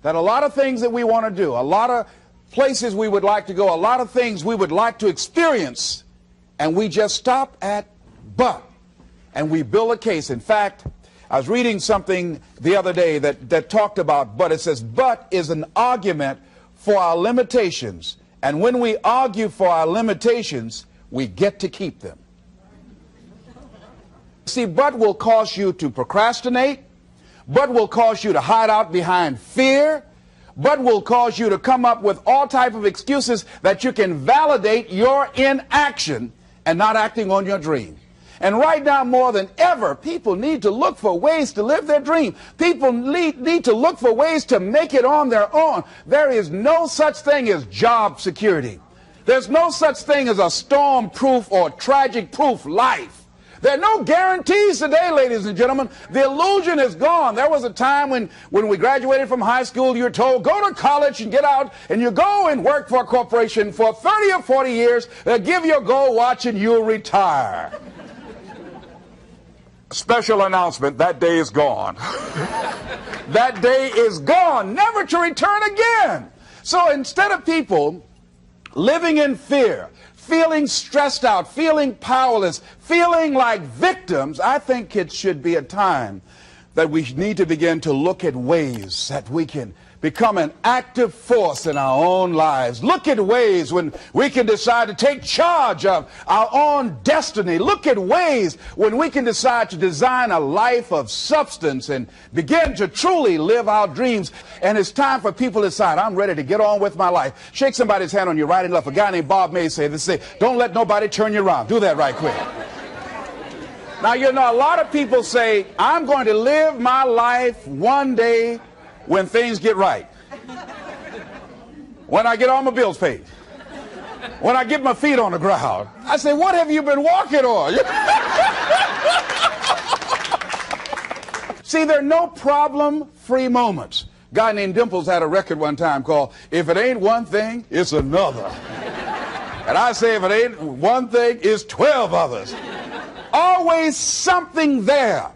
That a lot of things that we want to do, a lot of places we would like to go, a lot of things we would like to experience, and we just stop at but, and we build a case. In fact, I was reading something the other day that talked about but. It says but is an argument for our limitations, and when we argue for our limitations, we get to keep them. See, but will cause you to procrastinate, but will cause you to hide out behind fear, but will cause you to come up with all type of excuses that you can validate your inaction and not acting on your dream. And right now, more than ever, people need to look for ways to live their dream. People need to look for ways to make it on their own. There is no such thing as job security. There's no such thing as a storm-proof or tragic-proof life. There are no guarantees today, ladies and gentlemen. The illusion is gone. There was a time when we graduated from high school, you were told, go to college and get out, and you go and work for a corporation for 30 or 40 years, they'll give you a gold watch, and you'll retire. Special announcement, that day is gone. That day is gone, never to return again. So instead of people living in fear, feeling stressed out, feeling powerless, feeling like victims, I think it should be a time that we need to begin to look at ways that we can become an active force in our own lives. Look at ways when we can decide to take charge of our own destiny. Look at ways when we can decide to design a life of substance and begin to truly live our dreams. And it's time for people to decide, I'm ready to get on with my life. Shake somebody's hand on your right and left. A guy named Bob May said this, don't let nobody turn you around. Do that right quick. Now, you know, a lot of people say, I'm going to live my life one day when things get right, when I get all my bills paid, when I get my feet on the ground. I say, what have you been walking on? See, there are no problem-free moments. A guy named Dimples had a record one time called If It Ain't One Thing, It's Another. And I say, if it ain't one thing, it's 12 others. Always something there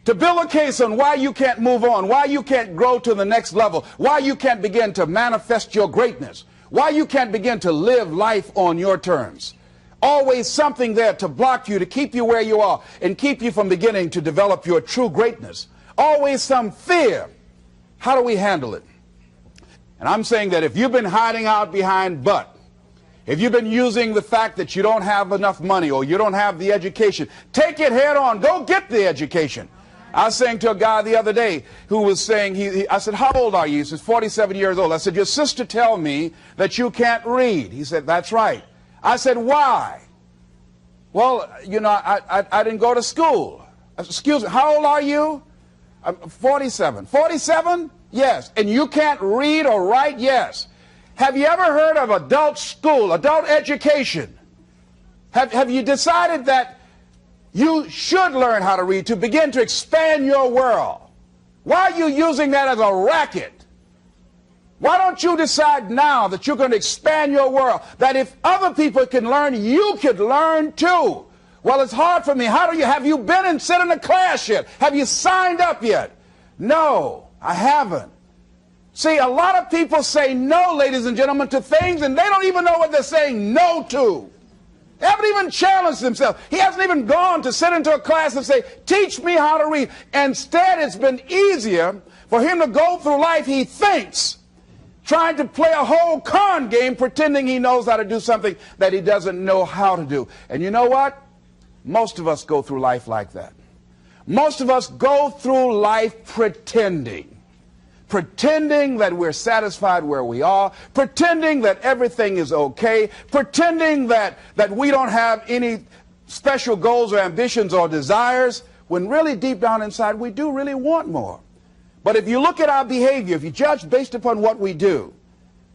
to build a case on why you can't move on, why you can't grow to the next level, why you can't begin to manifest your greatness, why you can't begin to live life on your terms. Always something there to block you, to keep you where you are, and keep you from beginning to develop your true greatness. Always some fear. How do we handle it? And I'm saying that if you've been hiding out behind but, if you've been using the fact that you don't have enough money or you don't have the education, take it head on. Go get the education. I was saying to a guy the other day who was saying, I said, how old are you? He says, 47 years old. I said, your sister tell me that you can't read. He said, that's right. I said, why? Well, you know, I didn't go to school. I said, excuse me, how old are you? I'm 47. 47? Yes. And you can't read or write? Yes. Have you ever heard of adult school, adult education? Have you decided that you should learn how to read to begin to expand your world? Why are you using that as a racket? Why don't you decide now that you're going to expand your world, that if other people can learn, you could learn too? Well, it's hard for me. Have you been and sit in a class yet? Have you signed up yet? No, I haven't. See, a lot of people say no, ladies and gentlemen, to things, and they don't even know what they're saying no to. They haven't even challenged themselves. He hasn't even gone to sit into a class and say, teach me how to read. Instead, it's been easier for him to go through life, he thinks, trying to play a whole con game, pretending he knows how to do something that he doesn't know how to do. And you know what? Most of us go through life like that. Most of us go through life pretending that we're satisfied where we are, pretending that everything is okay, pretending that we don't have any special goals or ambitions or desires, when really deep down inside we do really want more. But if you look at our behavior, if you judge based upon what we do,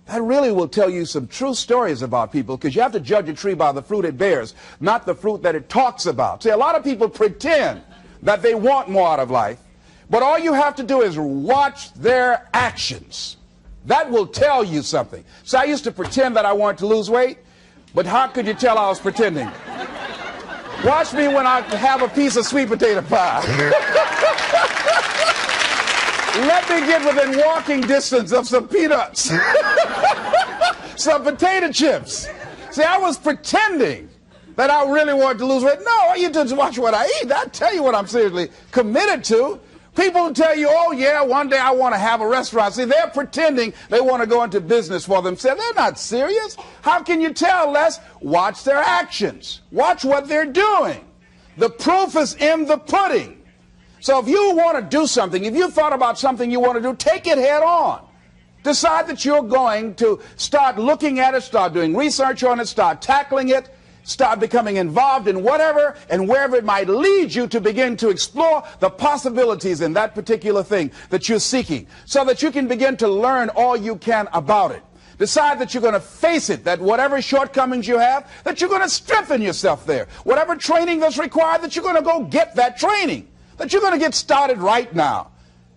that really will tell you some true stories about people, because you have to judge a tree by the fruit it bears, not the fruit that it talks about. See, a lot of people pretend that they want more out of life, but all you have to do is watch their actions. That will tell you something. So I used to pretend that I wanted to lose weight, but how could you tell I was pretending? Watch me when I have a piece of sweet potato pie. Let me get within walking distance of some peanuts, some potato chips. See, I was pretending that I really wanted to lose weight. No, you just watch what I eat. I tell you what I'm seriously committed to. People tell you, oh yeah, one day I want to have a restaurant. See, they're pretending they want to go into business for themselves. They're not serious. How can you tell, Les? Watch their actions. Watch what they're doing. The proof is in the pudding. So if you want to do something, if you thought about something you want to do, take it head on. Decide that you're going to start looking at it, start doing research on it, start tackling it, start becoming involved in whatever and wherever it might lead you to begin to explore the possibilities in that particular thing that you're seeking so that you can begin to learn all you can about it. Decide that you're going to face it, that whatever shortcomings you have, that you're going to strengthen yourself there. Whatever training that's required, that you're going to go get that training. That you're going to get started right now.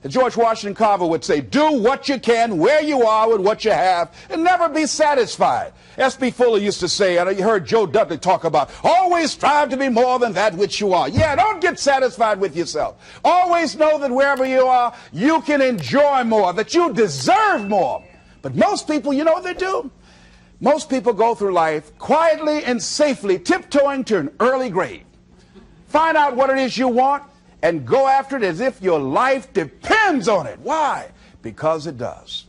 As George Washington Carver would say, do what you can, where you are with what you have, and never be satisfied. S.B. Fuller used to say, and you heard Joe Dudley talk about, always strive to be more than that which you are. Yeah, don't get satisfied with yourself. Always know that wherever you are, you can enjoy more, that you deserve more. But most people, you know what they do? Most people go through life quietly and safely, tiptoeing to an early grave. Find out what it is you want, and go after it as if your life depends on it. Why? Because it does.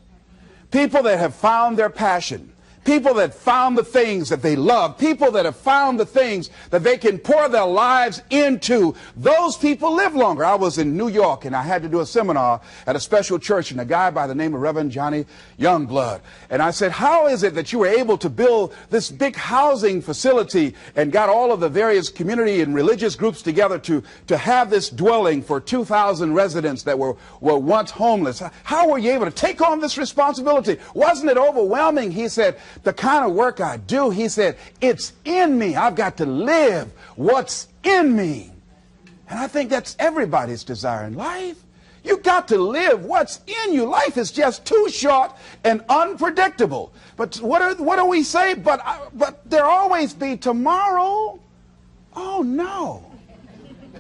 People that have found their passion, people that found the things that they love, people that have found the things that they can pour their lives into, those people live longer. I was in New York and I had to do a seminar at a special church, and a guy by the name of Reverend Johnny Youngblood. And I said, how is it that you were able to build this big housing facility and got all of the various community and religious groups together to have this dwelling for 2,000 residents that were once homeless? How were you able to take on this responsibility? Wasn't it overwhelming? He said, the kind of work I do, he said, it's in me. I've got to live what's in me. And I think that's everybody's desire in life. You've got to live what's in you. Life is just too short and unpredictable. But what do we say? But there'll always be tomorrow. Oh, no.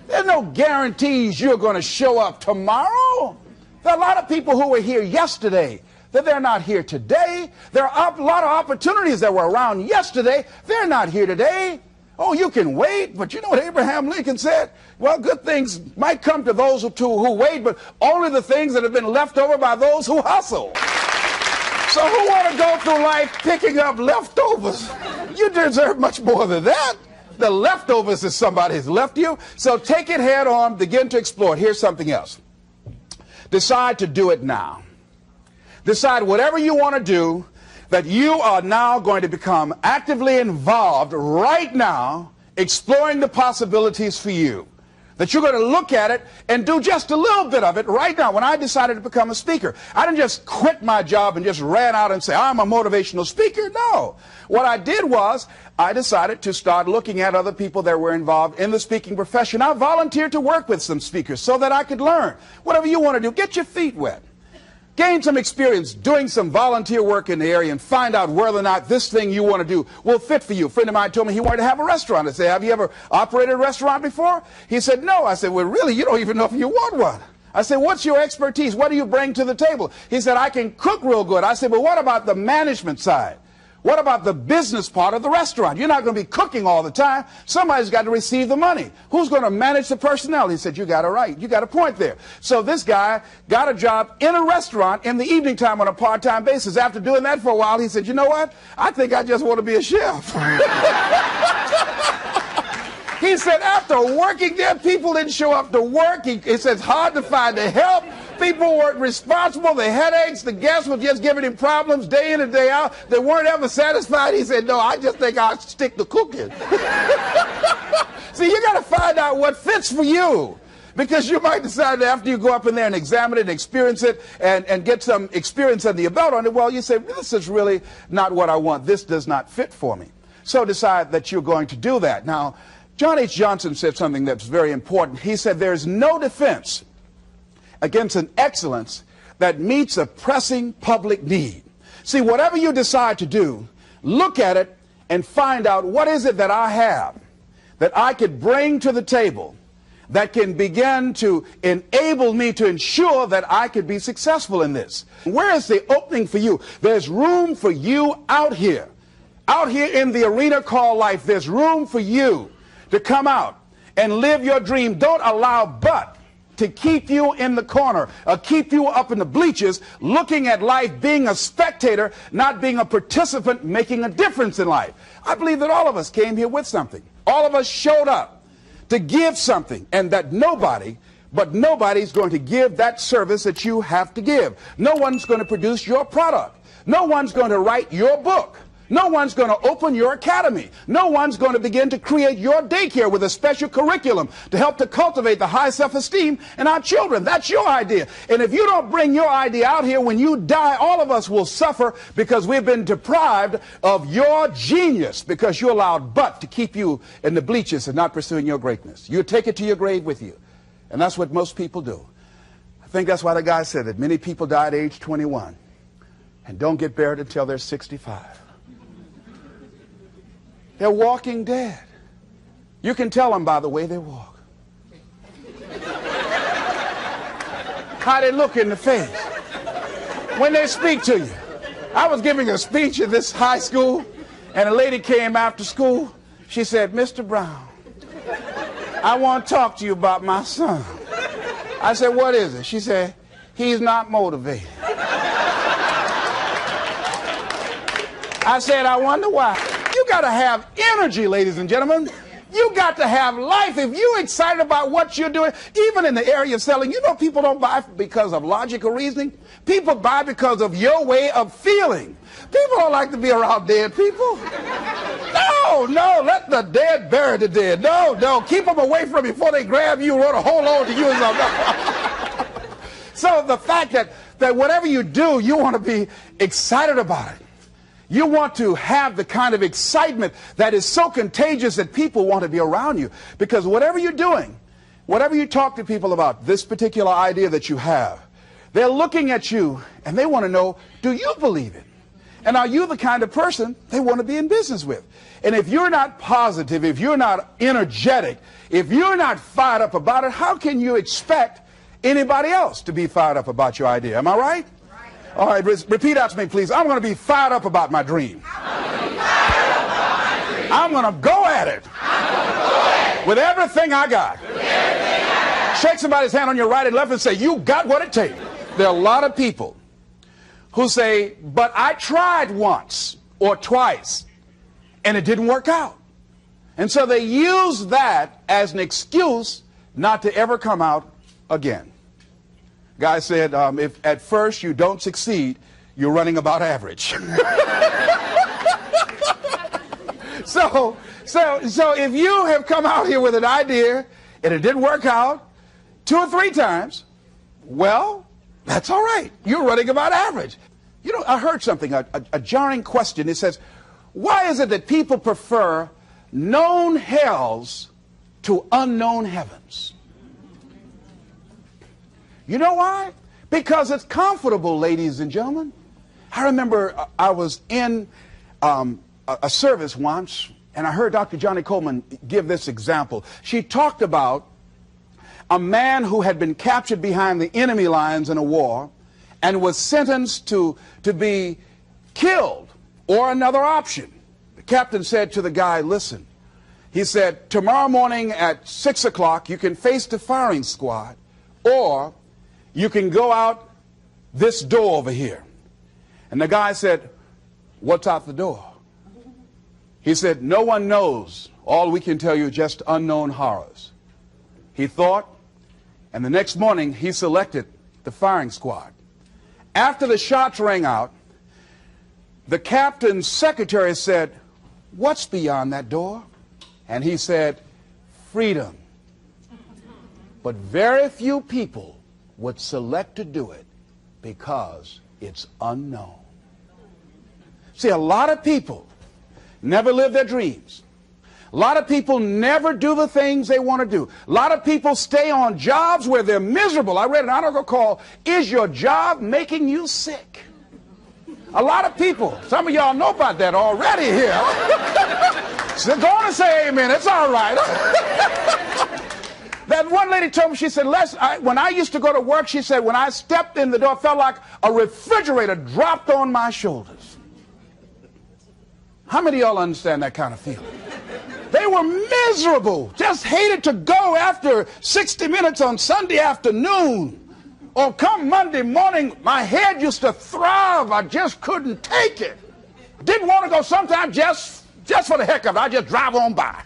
There's no guarantees you're going to show up tomorrow. There are a lot of people who were here yesterday that they're not here today. There are a lot of opportunities that were around yesterday. They're not here today. Oh, you can wait, but you know what Abraham Lincoln said? Well, good things might come to those who wait, but only the things that have been left over by those who hustle. So who want to go through life picking up leftovers? You deserve much more than that. The leftovers is somebody has left you. So take it head on, begin to explore it. Here's something else. Decide to do it now. Decide whatever you want to do, that you are now going to become actively involved right now, exploring the possibilities for you. That you're going to look at it and do just a little bit of it right now. When I decided to become a speaker, I didn't just quit my job and just ran out and say, I'm a motivational speaker. No. What I did was, I decided to start looking at other people that were involved in the speaking profession. I volunteered to work with some speakers so that I could learn. Whatever you want to do, get your feet wet. Gain some experience doing some volunteer work in the area and find out whether or not this thing you want to do will fit for you. A friend of mine told me he wanted to have a restaurant. I said, have you ever operated a restaurant before? He said, no. I said, well, really, you don't even know if you want one. I said, what's your expertise? What do you bring to the table? He said, I can cook real good. I said, well, what about the management side? What about the business part of the restaurant? You're not going to be cooking all the time. Somebody's got to receive the money. Who's going to manage the personnel? He said, you got it right. You got a point there. So this guy got a job in a restaurant in the evening time on a part-time basis. After doing that for a while, he said, you know what? I think I just want to be a chef. He said, after working there, people didn't show up to work. He said, it's hard to find the help. People weren't responsible. The headaches, the guests were just giving him problems day in and day out. They weren't ever satisfied. He said, no, I just think I'll stick to cooking. See, you got to find out what fits for you. Because you might decide that after you go up in there and examine it and experience it and get some experience under your belt on it, well, you say, this is really not what I want. This does not fit for me. So decide that you're going to do that. Now, John H. Johnson said something that's very important. He said, there's no defense against an excellence that meets a pressing public need. See, whatever you decide to do, look at it and find out what is it that I have that I could bring to the table that can begin to enable me to ensure that I could be successful in this. Where is the opening for you? There's room for you out here in the arena called life. There's room for you to come out and live your dream. Don't allow but to keep you in the corner, keep you up in the bleachers, looking at life, being a spectator, not being a participant, making a difference in life. I believe that all of us came here with something. All of us showed up to give something, and that nobody's going to give that service that you have to give. No one's going to produce your product. No one's going to write your book. No one's going to open your academy. No one's going to begin to create your daycare with a special curriculum to help to cultivate the high self-esteem in our children. That's your idea. And if you don't bring your idea out here, when you die, all of us will suffer because we've been deprived of your genius because you allowed but to keep you in the bleachers and not pursuing your greatness. You take it to your grave with you. And that's what most people do. I think that's why the guy said that many people die at age 21 and don't get buried until they're 65. They're walking dead. You can tell them by the way they walk. How they look in the face. When they speak to you. I was giving a speech at this high school, and a lady came after school. She said, "Mr. Brown, I want to talk to you about my son." I said, "What is it?" She said, "He's not motivated." I said, "I wonder why." You got to have energy, ladies and gentlemen. You got to have life. If you're excited about what you're doing, even in the area of selling, you know people don't buy because of logical reasoning. People buy because of your way of feeling. People don't like to be around dead people. No, let the dead bury the dead. No, keep them away from you before they grab you and want to hold on to you or something. So the fact that whatever you do, you want to be excited about it. You want to have the kind of excitement that is so contagious that people want to be around you. Because whatever you're doing, whatever you talk to people about, this particular idea that you have, they're looking at you and they want to know, do you believe it? And are you the kind of person they want to be in business with? And if you're not positive, if you're not energetic, if you're not fired up about it, how can you expect anybody else to be fired up about your idea? Am I right? All right, repeat after me, please. I'm going to be fired up about my dream. I'm going to go at it with everything I got. Shake somebody's hand on your right and left and say, "You got what it takes." There are a lot of people who say, "But I tried once or twice and it didn't work out." And so they use that as an excuse not to ever come out again. Guy said, if at first you don't succeed, you're running about average. So if you have come out here with an idea and it didn't work out 2 or 3 times, well, that's all right. You're running about average. You know, I heard something, a jarring question. It says, why is it that people prefer known hells to unknown heavens? You know why? Because it's comfortable, ladies and gentlemen. I remember I was in a service once, and I heard Dr. Johnny Coleman give this example. She talked about a man who had been captured behind the enemy lines in a war and was sentenced to be killed or another option. The captain said to the guy, "Listen," he said, "tomorrow morning at 6 o'clock you can face the firing squad, or you can go out this door over here." And the guy said, "What's out the door?" He said, "No one knows. All we can tell you is just unknown horrors." He thought, and the next morning he selected the firing squad. After the shots rang out, the captain's secretary said, "What's beyond that door?" And he said, "Freedom." But very few people would select to do it because it's unknown. See, a lot of people never live their dreams. A lot of people never do the things they want to do. A lot of people stay on jobs where they're miserable. I read an article called, "Is Your Job Making You Sick?" A lot of people, some of y'all know about that already here. So go on and say amen. It's all right. That one lady told me, she said, when I used to go to work, she said, when I stepped in the door, it felt like a refrigerator dropped on my shoulders. How many of y'all understand that kind of feeling? They were miserable, just hated to go after 60 minutes on Sunday afternoon. Or come Monday morning, my head used to throb. I just couldn't take it. Didn't want to go sometimes just for the heck of it. I just drive on by.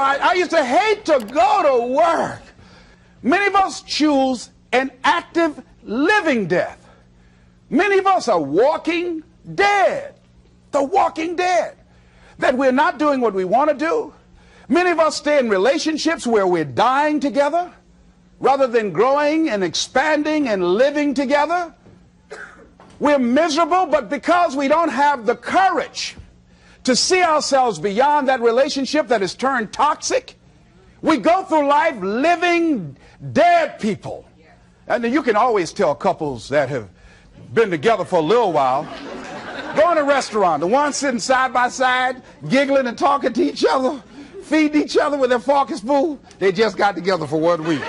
I used to hate to go to work. Many of us choose an active living death. Many of us are walking dead. The walking dead. That we're not doing what we want to do. Many of us stay in relationships where we're dying together rather than growing and expanding and living together. We're miserable, but because we don't have the courage to see ourselves beyond that relationship that has turned toxic, we go through life living dead people. And you can always tell couples that have been together for a little while. Go in a restaurant, the ones sitting side by side, giggling and talking to each other, feeding each other with their fork and spoon, they just got together for 1 week.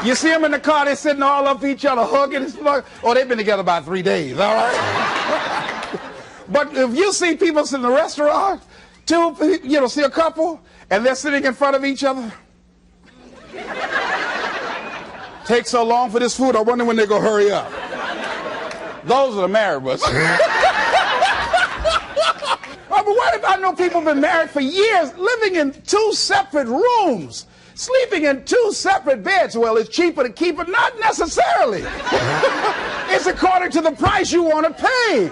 You see them in the car, they're sitting all up each other, hugging and slugging. Oh, they've been together about 3 days, all right? But if you see people sitting in a restaurant, see a couple, and they're sitting in front of each other. Takes so long for this food, I wonder when they're going to hurry up. Those are the married ones. Oh, but what if I know people have been married for years, living in 2 separate rooms, sleeping in 2 separate beds? Well, it's cheaper to keep it. Not necessarily. It's according to the price you want to pay.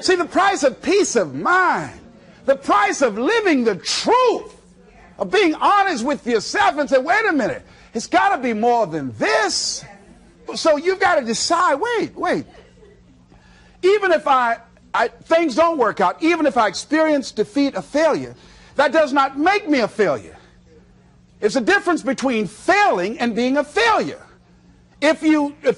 See, the price of peace of mind, the price of living the truth, of being honest with yourself and say, wait a minute, it's got to be more than this. So you've got to decide, wait. Even if things don't work out, even if I experience defeat or failure, that does not make me a failure. It's a difference between failing and being a failure. If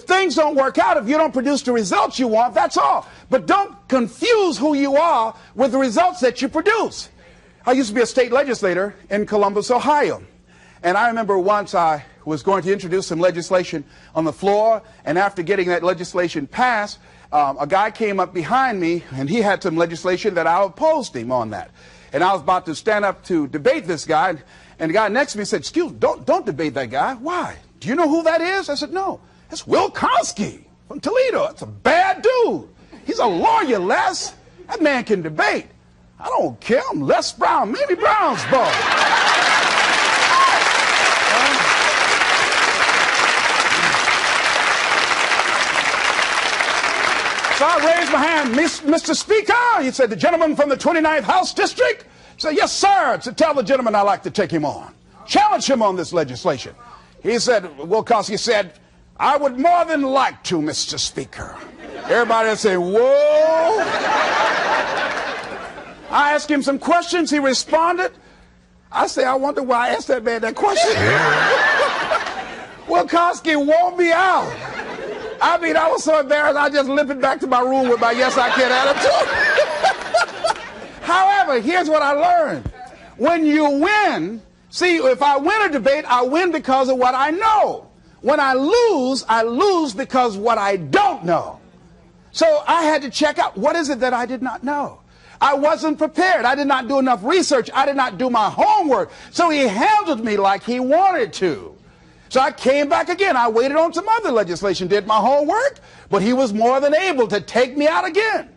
things don't work out, if you don't produce the results you want, that's all. But don't confuse who you are with the results that you produce. I used to be a state legislator in Columbus, Ohio. And I remember once I was going to introduce some legislation on the floor, and after getting that legislation passed, a guy came up behind me, and he had some legislation that I opposed him on that. And I was about to stand up to debate this guy, and the guy next to me said, excuse me, don't debate that guy. Why? Do you know who that is? I said, no. It's Will Konsky from Toledo. That's a bad dude. He's a lawyer, Les. That man can debate. I don't care. I'm Les Brown, Mamie Brown's boy. So I raised my hand, Mr. Speaker. He said, the gentleman from the 29th House District? I said, yes, sir. So tell the gentleman I'd like to take him on. Challenge him on this legislation. He said, Will Konsky said, I would more than like to, Mr. Speaker. Everybody would say, whoa. I asked him some questions. He responded. I say, I wonder why I asked that man that question. Will Konsky wore me out. I mean, I was so embarrassed, I just limped back to my room with my yes, I can attitude. However, here's what I learned. When you win, see, if I win a debate, I win because of what I know. When I lose because of what I don't know. So I had to check out, what is it that I did not know? I wasn't prepared. I did not do enough research. I did not do my homework. So he handled me like he wanted to. So I came back again. I waited on some other legislation, did my homework, but he was more than able to take me out again.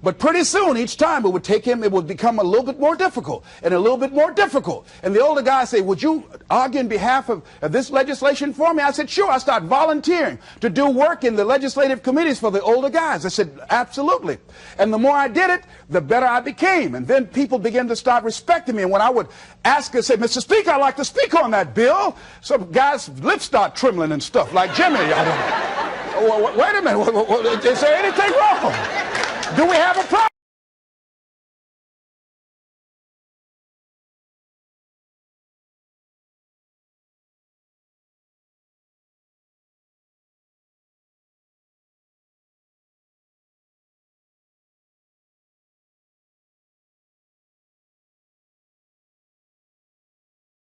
But pretty soon, each time it would become a little bit more difficult and a little bit more difficult. And the older guy said, would you argue in behalf of this legislation for me? I said, sure. I started volunteering to do work in the legislative committees for the older guys. I said, absolutely. And the more I did it, the better I became. And then people began to start respecting me. And when I would ask and say, Mr. Speaker, I'd like to speak on that bill, some guys' lips start trembling and stuff, like Jimmy. Wait a minute. Is there anything wrong? Do we have a problem?